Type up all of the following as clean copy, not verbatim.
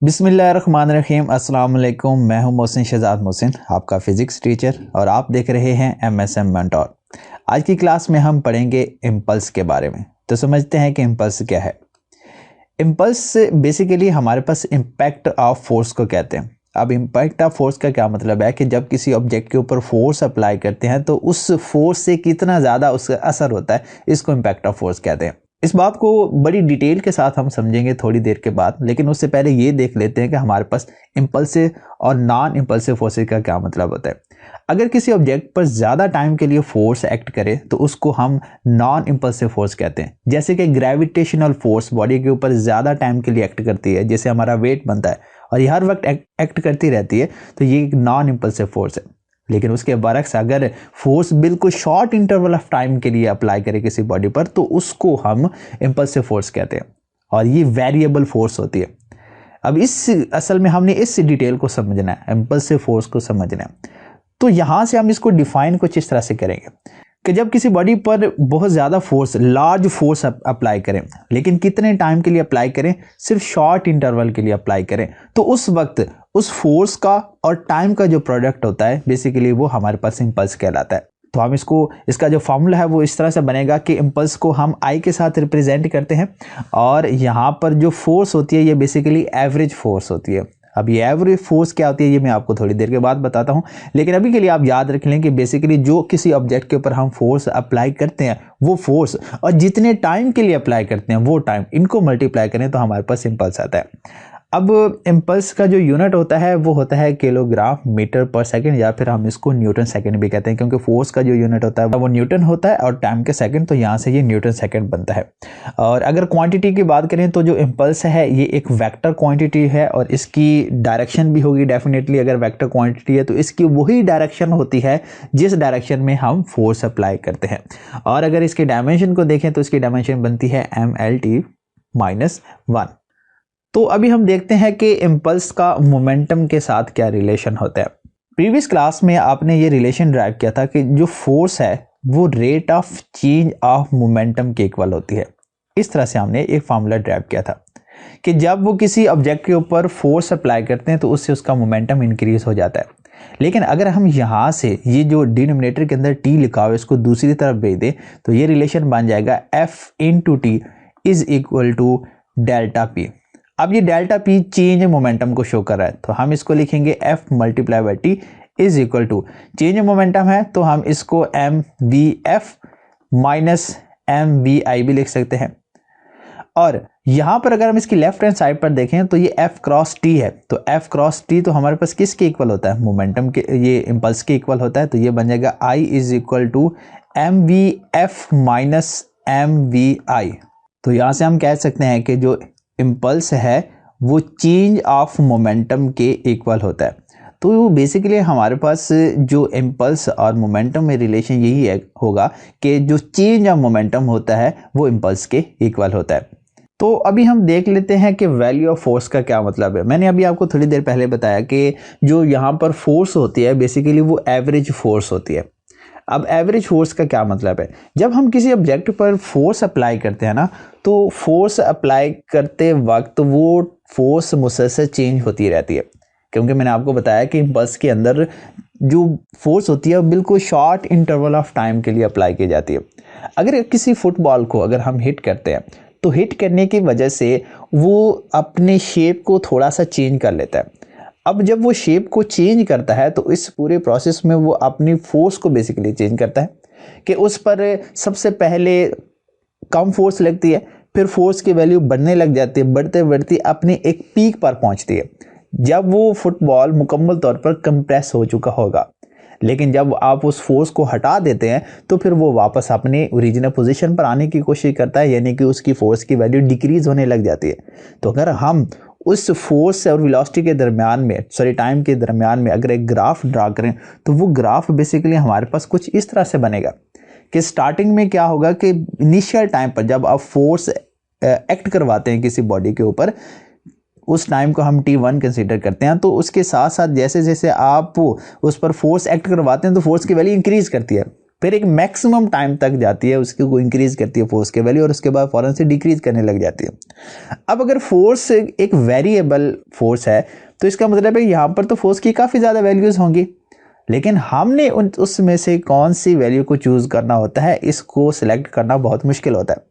बिस्मिल्लाहिर्रहमानिर्रहीम अस्सलाम वालेकुम। मैं हूं मोहसिन शहजाद मोहसिन, आपका फ़िज़िक्स टीचर, और आप देख रहे हैं MSM मेंटोर। आज की क्लास में हम पढ़ेंगे इम्पल्स के बारे में। तो समझते हैं कि इम्पल्स क्या है। इम्पल्स बेसिकली हमारे पास इम्पैक्ट ऑफ फोर्स को कहते हैं। अब इम्पैक्ट ऑफ फोर्स का क्या मतलब है कि जब किसी ऑब्जेक्ट के ऊपर फोर्स अप्लाई करते हैं तो उस फोर्स से कितना ज़्यादा उसका असर होता है, इसको इम्पैक्ट ऑफ फोर्स कहते हैं। इस बात को बड़ी डिटेल के साथ हम समझेंगे थोड़ी देर के बाद, लेकिन उससे पहले ये देख लेते हैं कि हमारे पास इम्पल्सिव और नॉन इम्पल्सिव फोर्सेस का क्या मतलब होता है। अगर किसी ऑब्जेक्ट पर ज़्यादा टाइम के लिए फोर्स एक्ट करे तो उसको हम नॉन इम्पल्सिव फोर्स कहते हैं। जैसे कि ग्रेविटेशनल फोर्स बॉडी के ऊपर ज़्यादा टाइम के लिए एक्ट करती है, जैसे हमारा वेट बनता है और ये हर वक्त एक्ट करती रहती है, तो ये एक नॉन इम्पल्सिव फोर्स है। लेकिन उसके बरक्स अगर फोर्स बिल्कुल शॉर्ट इंटरवल ऑफ टाइम के लिए अप्लाई करे किसी बॉडी पर तो उसको हम इम्पल्सिव फोर्स कहते हैं, और ये वेरिएबल फोर्स होती है। अब असल में हमने इस डिटेल को समझना है, इम्पल्सिव फोर्स को समझना है। तो यहाँ से हम इसको डिफाइन कुछ इस तरह से करेंगे कि जब किसी बॉडी पर बहुत ज़्यादा फोर्स, लार्ज फोर्स अप्लाई करें, लेकिन कितने टाइम के लिए अप्लाई करें, सिर्फ शॉर्ट इंटरवल के लिए अप्लाई करें, तो उस वक्त उस फोर्स का और टाइम का जो प्रोडक्ट होता है बेसिकली वो हमारे पास इम्पल्स कहलाता है। तो हम इसका जो फॉर्मूला है वो इस तरह से बनेगा कि इम्पल्स को हम आई के साथ रिप्रेजेंट करते हैं, और यहाँ पर जो फोर्स होती है ये बेसिकली एवरेज फोर्स होती है। अब ये एवरेज फोर्स क्या होती है ये मैं आपको थोड़ी देर के बाद बताता हूँ, लेकिन अभी के लिए आप याद रख लें कि बेसिकली जो किसी ऑब्जेक्ट के ऊपर हम फोर्स अप्लाई करते हैं वो फोर्स और जितने टाइम के लिए अप्लाई करते हैं वो टाइम, इनको मल्टीप्लाई करें तो हमारे पास इम्पल्स आता है। अब इम्पल्स का जो यूनिट होता है वो होता है किलोग्राम मीटर पर सेकंड, या फिर हम इसको न्यूटन सेकंड भी कहते हैं, क्योंकि फोर्स का जो यूनिट होता है वो न्यूटन होता है और टाइम के सेकंड, तो यहाँ से ये न्यूटन सेकंड बनता है। और अगर क्वांटिटी की बात करें तो जो इम्पल्स है ये एक वेक्टर क्वांटिटी है, और इसकी डायरेक्शन भी होगी डेफिनेटली। अगर वेक्टर क्वांटिटी है तो इसकी वही डायरेक्शन होती है जिस डायरेक्शन में हम फोर्स अप्लाई करते हैं। और अगर इसके डायमेंशन को देखें तो इसकी डायमेंशन बनती है mlt-1। तो अभी हम देखते हैं कि इम्पल्स का मोमेंटम के साथ क्या रिलेशन होता है। प्रीवियस क्लास में आपने ये रिलेशन ड्राइव किया था कि जो फोर्स है वो rate of change of momentum के इक्वल होती है। इस तरह से हमने एक फार्मूला ड्राइव किया था कि जब वो किसी ऑब्जेक्ट के ऊपर फोर्स अप्लाई करते हैं तो उससे उसका मोमेंटम इंक्रीज हो जाता है। लेकिन अगर हम यहाँ से ये जो डिनोमिनेटर के अंदर टी लिखा हुआ है इसको दूसरी तरफ भेज दें तो ये रिलेशन बन जाएगा F into T is equal to delta P. अब ये डेल्टा पी चेंज मोमेंटम को शो कर रहा है, तो हम इसको लिखेंगे F multiply by T is equal to, change momentum है तो हम इसको mvf माइनस mvi भी लिख सकते हैं। और यहाँ पर अगर हम इसकी लेफ्ट हैंड साइड पर देखें तो ये F क्रॉस टी है, तो F क्रॉस टी तो हमारे पास किसके इक्वल होता है, मोमेंटम के, ये इम्पल्स के इक्वल होता है। तो ये बन जाएगा I is equal to mvf minus mvi। तो यहाँ से हम कह सकते हैं कि जो इम्पल्स है वो चेंज ऑफ मोमेंटम के इक्वल होता है। तो बेसिकली हमारे पास जो इम्पल्स और मोमेंटम में रिलेशन यही है होगा कि जो चेंज ऑफ मोमेंटम होता है वो इम्पल्स के इक्वल होता है। तो अभी हम देख लेते हैं कि वैल्यू ऑफ फोर्स का क्या मतलब है। मैंने अभी आपको थोड़ी देर पहले बताया कि जो यहाँ पर फोर्स होती है बेसिकली वो एवरेज फोर्स होती है। अब एवरेज फोर्स का क्या मतलब है, जब हम किसी ऑब्जेक्ट पर फोर्स अप्लाई करते हैं ना, तो फोर्स अप्लाई करते वक्त वो फोर्स मुसलसल चेंज होती रहती है, क्योंकि मैंने आपको बताया कि इम्पल्स के अंदर जो फोर्स होती है वो बिल्कुल शॉर्ट इंटरवल ऑफ टाइम के लिए अप्लाई की जाती है। अगर किसी फुटबॉल को अगर हम हिट करते हैं तो हिट करने की वजह से वो अपने शेप को थोड़ा सा चेंज कर लेता है। अब जब वो शेप को चेंज करता है तो इस पूरे प्रोसेस में वो अपनी फोर्स को बेसिकली चेंज करता है कि उस पर सबसे पहले कम फोर्स लगती है, फिर फोर्स की वैल्यू बढ़ने लग जाती है, बढ़ते बढ़ते अपने एक पीक पर पहुंचती है जब वो फुटबॉल मुकम्मल तौर पर कंप्रेस हो चुका होगा। लेकिन जब आप उस फोर्स को हटा देते हैं तो फिर वो वापस अपने ओरिजिनल पोजीशन पर आने की कोशिश करता है, यानी कि उसकी फोर्स की वैल्यू डिक्रीज होने लग जाती है। तो अगर हम उस फोर्स और वेलोसिटी के दरमियान में, टाइम के दरमियान में अगर एक ग्राफ ड्रा करें तो वो ग्राफ बेसिकली हमारे पास कुछ इस तरह से बनेगा कि स्टार्टिंग में क्या होगा कि इनिशियल टाइम पर जब आप फोर्स एक्ट करवाते हैं किसी बॉडी के ऊपर, उस टाइम को हम t1 कंसीडर करते हैं। तो उसके साथ साथ जैसे जैसे आप उस पर फोर्स एक्ट करवाते हैं तो फोर्स की वैल्यू इंक्रीज करती है, फिर एक मैक्सिमम टाइम तक जाती है, उसकी को इंक्रीज करती है फोर्स के वैल्यू, और उसके बाद फौरन से डिक्रीज करने लग जाती है। अब अगर फोर्स एक वेरिएबल फोर्स है तो इसका मतलब है यहाँ पर तो फोर्स की काफ़ी ज़्यादा वैल्यूज़ होंगी, लेकिन हमने उसमें से कौन सी वैल्यू को चूज़ करना होता है, इसको सिलेक्ट करना बहुत मुश्किल होता है।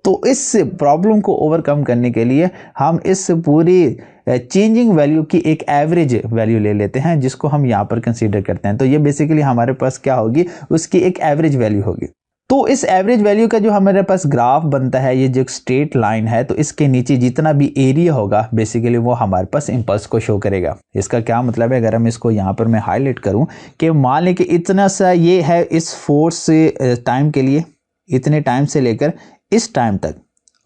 तो इस प्रॉब्लम को ओवरकम करने के लिए हम इस पूरी चेंजिंग वैल्यू की एक एवरेज वैल्यू ले लेते हैं, जिसको हम यहाँ पर कंसीडर करते हैं। तो ये बेसिकली हमारे पास क्या होगी, उसकी एक एवरेज वैल्यू होगी। तो इस एवरेज वैल्यू का जो हमारे पास ग्राफ बनता है, ये जो स्ट्रेट लाइन है, तो इसके नीचे जितना भी एरिया होगा बेसिकली वो हमारे पास इम्पल्स को शो करेगा। इसका क्या मतलब है, अगर हम इसको यहाँ पर मैं हाईलाइट करूँ कि मान लें कि इतना सा ये है इस फोर्स टाइम के लिए, इतने टाइम से लेकर इस टाइम तक,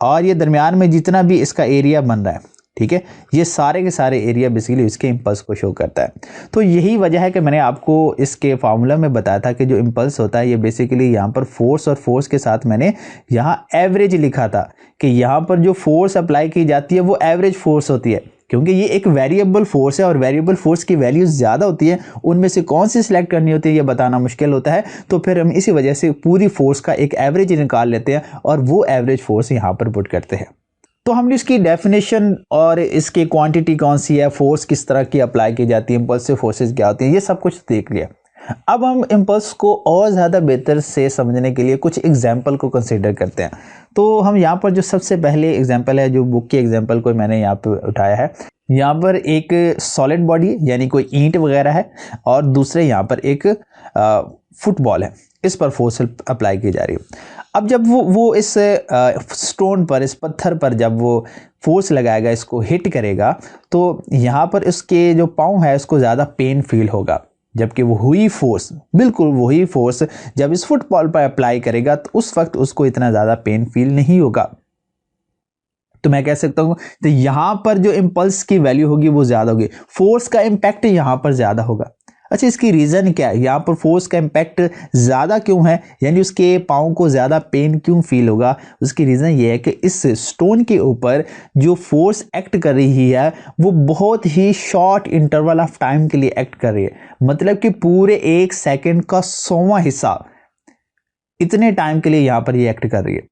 और ये दरमियान में जितना भी इसका एरिया बन रहा है, ठीक है, ये सारे के सारे एरिया बेसिकली इसके इम्पल्स को शो करता है। तो यही वजह है कि मैंने आपको इसके फार्मूला में बताया था कि जो इम्पल्स होता है ये बेसिकली यहाँ पर फोर्स, और फोर्स के साथ मैंने यहाँ एवरेज लिखा था कि यहाँ पर जो फोर्स अप्लाई की जाती है वो एवरेज फोर्स होती है, क्योंकि ये एक वेरिएबल फोर्स है और वेरिएबल फोर्स की वैल्यूज ज़्यादा होती है, उनमें से कौन सी सिलेक्ट करनी होती है ये बताना मुश्किल होता है। तो फिर हम इसी वजह से पूरी फोर्स का एक एवरेज निकाल लेते हैं और वो एवरेज फोर्स यहाँ पर पुट करते हैं। तो हमने इसकी डेफिनेशन और इसकी क्वांटिटी कौन सी है, फोर्स किस तरह की अप्लाई की जाती है, इम्पल्सिव फोर्सेस क्या होती हैं, ये सब कुछ देख लिया। अब हम इम्पल्स को और ज़्यादा बेहतर से समझने के लिए कुछ एग्जाम्पल को कंसीडर करते हैं। तो हम यहाँ पर जो सबसे पहले एग्जाम्पल है, जो बुक के एग्जाम्पल को मैंने यहाँ पर उठाया है, यहाँ पर एक सॉलिड बॉडी यानी कोई ईंट वगैरह है, और दूसरे यहाँ पर एक फुटबॉल है, इस पर फोर्स अप्लाई की जा रही है। अब जब वो इस स्टोन पर, इस पत्थर पर जब वो फोर्स लगाएगा, इसको हिट करेगा, तो यहाँ पर इसके जो पाँव है उसको ज़्यादा पेन फील होगा, जबकि वो हुई फोर्स, बिल्कुल वही फोर्स जब इस फुटबॉल पर अप्लाई करेगा तो उस वक्त उसको इतना ज़्यादा पेन फील नहीं होगा। तो मैं कह सकता हूँ तो यहाँ पर जो इम्पल्स की वैल्यू होगी वो ज़्यादा होगी, फोर्स का इम्पैक्ट यहाँ पर ज़्यादा होगा। अच्छा, इसकी रीज़न क्या है, यहाँ पर फोर्स का इम्पैक्ट ज़्यादा क्यों है, यानी उसके पाँव को ज़्यादा पेन क्यों फील होगा? उसकी रीज़न ये है कि इस स्टोन के ऊपर जो फोर्स एक्ट कर रही है वो बहुत ही शॉर्ट इंटरवल ऑफ टाइम के लिए एक्ट कर रही है, मतलब कि पूरे 1 सेकेंड का 100वां हिस्सा, इतने टाइम के लिए यहाँ पर ये एक्ट कर रही है।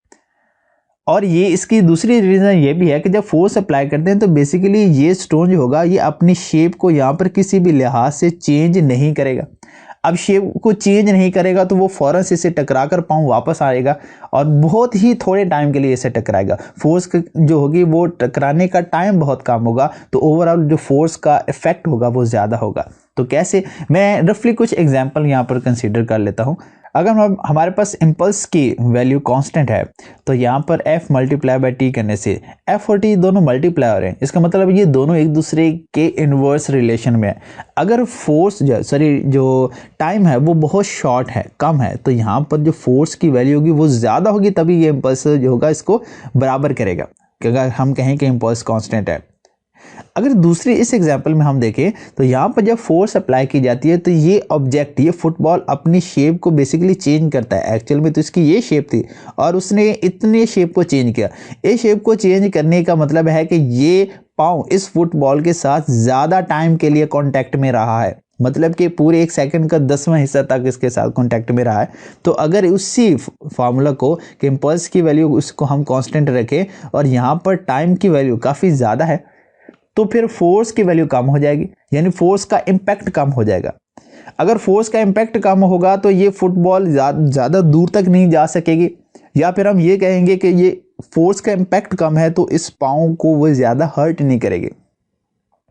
और ये इसकी दूसरी रीज़न ये भी है कि जब फोर्स अप्लाई करते हैं तो बेसिकली ये स्टोन जो होगा ये अपनी शेप को यहाँ पर किसी भी लिहाज से चेंज नहीं करेगा। अब शेप को चेंज नहीं करेगा तो वो फ़ौरन से इसे टकरा कर पाँव वापस आएगा और बहुत ही थोड़े टाइम के लिए इसे टकराएगा। फोर्स जो होगी वो टकराने का टाइम बहुत कम होगा, तो ओवरऑल जो फोर्स का इफेक्ट होगा वो ज़्यादा होगा। तो कैसे, मैं रफली कुछ एग्जांपल यहाँ पर कंसीडर कर लेता हूँ। अगर हमारे पास इम्पल्स की वैल्यू कांस्टेंट है तो यहाँ पर f मल्टीप्लाई बाई टी करने से f और t दोनों मल्टीप्लाई हो रहे हैं, इसका मतलब ये दोनों एक दूसरे के इन्वर्स रिलेशन में है। अगर फोर्स जो टाइम है वो बहुत शॉर्ट है, कम है, तो यहाँ पर जो फोर्स की वैल्यू होगी वो ज़्यादा होगी, तभी ये इम्पल्स जो होगा इसको बराबर करेगा, अगर हम कहें कि इम्पल्स कांस्टेंट है। अगर दूसरी इस एग्जांपल में हम देखें तो यहाँ पर जब फोर्स अप्लाई की जाती है तो ये ऑब्जेक्ट, ये फुटबॉल अपनी शेप को बेसिकली चेंज करता है। एक्चुअल में तो इसकी ये शेप थी और उसने इतने शेप को चेंज किया। इस शेप को चेंज करने का मतलब है कि ये पाँव इस फुटबॉल के साथ ज़्यादा टाइम के लिए कॉन्टैक्ट में रहा है, मतलब कि पूरे 1 सेकंड का 10वां हिस्सा तक इसके साथ कॉन्टैक्ट में रहा है। तो अगर उसी फार्मूला को कि इम्पल्स की वैल्यू उसको हम कांस्टेंट रखें और यहाँ पर टाइम की वैल्यू काफ़ी ज़्यादा है, तो फिर फोर्स की वैल्यू कम हो जाएगी, यानी फोर्स का इम्पैक्ट कम हो जाएगा। अगर फोर्स का इम्पैक्ट कम होगा तो ये फुटबॉल ज़्यादा दूर तक नहीं जा सकेगी, या फिर हम ये कहेंगे कि ये फोर्स का इम्पैक्ट कम है तो इस पाँव को वो ज़्यादा हर्ट नहीं करेगी।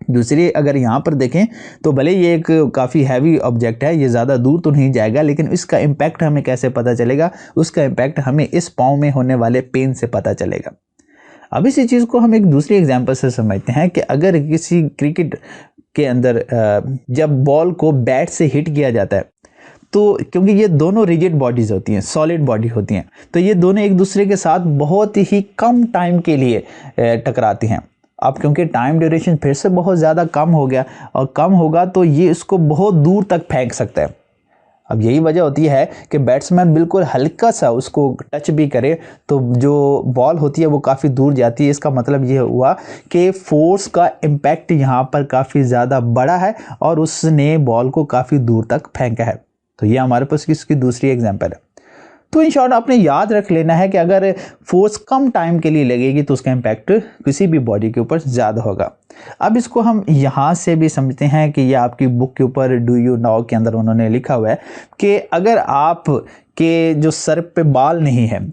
दूसरी अगर यहाँ पर देखें तो भले ये एक काफ़ी हैवी ऑब्जेक्ट है, ये ज़्यादा दूर तो नहीं जाएगा, लेकिन इसका इम्पैक्ट हमें कैसे पता चलेगा? उसका इम्पैक्ट हमें इस पाँव में होने वाले पेन से पता चलेगा। अब इसी चीज़ को हम एक दूसरी एग्जांपल से समझते हैं कि अगर किसी क्रिकेट के अंदर जब बॉल को बैट से हिट किया जाता है तो क्योंकि ये दोनों रिजिड बॉडीज़ होती हैं, सॉलिड बॉडी होती हैं, तो ये दोनों एक दूसरे के साथ बहुत ही कम टाइम के लिए टकराती हैं। अब क्योंकि टाइम ड्यूरेशन फिर से बहुत ज़्यादा कम हो गया और कम होगा तो ये इसको बहुत दूर तक फेंक सकता है। अब यही वजह होती है कि बैट्समैन बिल्कुल हल्का सा उसको टच भी करे तो जो बॉल होती है वो काफ़ी दूर जाती है। इसका मतलब ये हुआ कि फोर्स का इम्पैक्ट यहाँ पर काफ़ी ज़्यादा बड़ा है और उसने बॉल को काफ़ी दूर तक फेंका है। तो ये हमारे पास इसकी दूसरी एग्जांपल है। तो इन शॉर्ट आपने याद रख लेना है कि अगर फोर्स कम टाइम के लिए लगेगी तो उसका इम्पैक्ट किसी भी बॉडी के ऊपर ज़्यादा होगा। अब इसको हम यहाँ से भी समझते हैं कि ये आपकी बुक के ऊपर डू यू नो के अंदर उन्होंने लिखा हुआ है कि अगर आप के जो सर पे बाल नहीं है,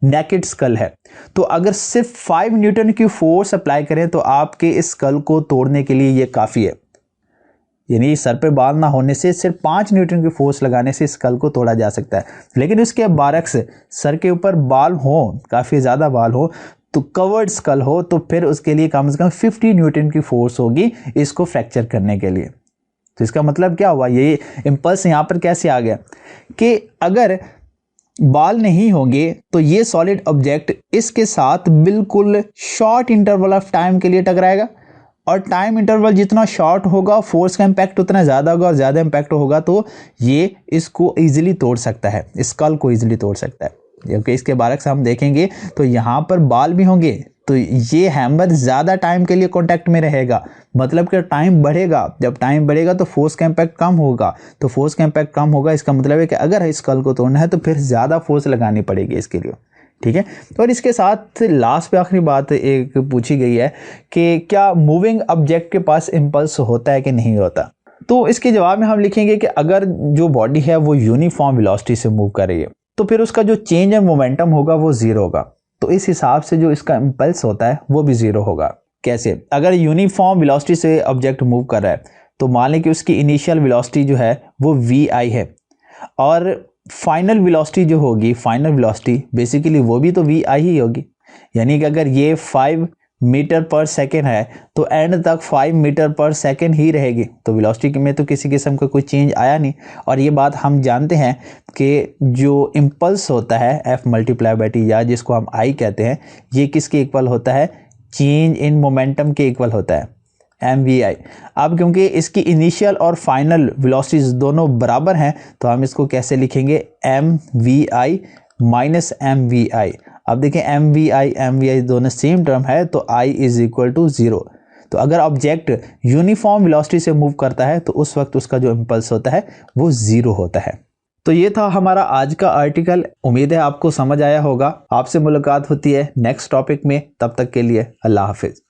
नेकेड स्कल है, तो अगर सिर्फ 5 न्यूटन की फोर्स अप्लाई करें तो आपके इस स्कल को तोड़ने के लिए ये काफ़ी है। यानी सर पे बाल ना होने से सिर्फ 5 न्यूटन की फोर्स लगाने से स्कल को तोड़ा जा सकता है। लेकिन उसके बरक्स सर के ऊपर बाल हो, काफ़ी ज़्यादा बाल हो, तो कवर्ड स्कल हो, तो फिर उसके लिए कम से कम 50 न्यूटन की फोर्स होगी इसको फ्रैक्चर करने के लिए। तो इसका मतलब क्या हुआ, ये इम्पल्स यहाँ पर कैसे आ गया कि अगर बाल नहीं होंगे तो ये सॉलिड ऑब्जेक्ट इसके साथ बिल्कुल शॉर्ट इंटरवल ऑफ टाइम के लिए टकराएगा, और टाइम इंटरवल जितना शॉर्ट होगा फोर्स का इम्पैक्ट उतना ज़्यादा होगा, और ज़्यादा इम्पैक्ट होगा तो ये इसको ईजिली तोड़ सकता है, स्कल को ईजिली तोड़ सकता है। क्योंकि इसके बारे में हम देखेंगे तो यहाँ पर बाल भी होंगे, तो ये हैमर ज़्यादा टाइम के लिए कॉन्टैक्ट में रहेगा, मतलब कि टाइम बढ़ेगा, जब टाइम बढ़ेगा तो फोर्स का इम्पैक्ट कम होगा, तो फोर्स का इम्पैक्ट कम होगा, इसका मतलब है कि अगर स्कल को तोड़ना है तो फिर ज़्यादा फोर्स लगानी पड़ेगी इसके लिए। ठीक है, और इसके साथ लास्ट पे आखिरी बात एक पूछी गई है कि क्या मूविंग ऑब्जेक्ट के पास इम्पल्स होता है कि नहीं होता। तो इसके जवाब में हम लिखेंगे कि अगर जो बॉडी है वो यूनिफॉर्म वेलोसिटी से मूव कर रही है तो फिर उसका जो चेंज इन मोमेंटम होगा वो ज़ीरो होगा, तो इस हिसाब से जो इसका इम्पल्स होता है वो भी ज़ीरो होगा। कैसे, अगर यूनिफॉर्म वेलोसिटी से ऑब्जेक्ट मूव कर रहा है तो मान लें कि उसकी इनिशियल वेलोसिटी जो है वो vi है, और फाइनल वेलोसिटी जो होगी, फाइनल वेलोसिटी बेसिकली वो भी तो vi ही होगी। यानी कि अगर ये 5 मीटर पर सेकेंड है तो एंड तक 5 मीटर पर सेकेंड ही रहेगी, तो वेलोसिटी में तो किसी किस्म का कोई चेंज आया नहीं। और ये बात हम जानते हैं कि जो इम्पल्स होता है F मल्टीप्लाई बाई टी, या जिसको हम I कहते हैं, ये किसके इक्वल होता है, चेंज इन मोमेंटम के इक्वल होता है, mvi। अब क्योंकि इसकी इनिशियल और फाइनल वेलोसिटीज दोनों बराबर हैं तो हम इसको कैसे लिखेंगे, mvi माइनस mvi। अब देखें mvi दोनों सेम टर्म है तो I इज इक्वल टू 0। तो अगर ऑब्जेक्ट यूनिफॉर्म वेलोसिटी से मूव करता है तो उस वक्त उसका जो इम्पल्स होता है वो 0 होता है। तो ये था हमारा आज का आर्टिकल, उम्मीद है आपको समझ आया होगा। आपसे मुलाकात होती है नेक्स्ट टॉपिक में, तब तक के लिए अल्लाह हाफिज।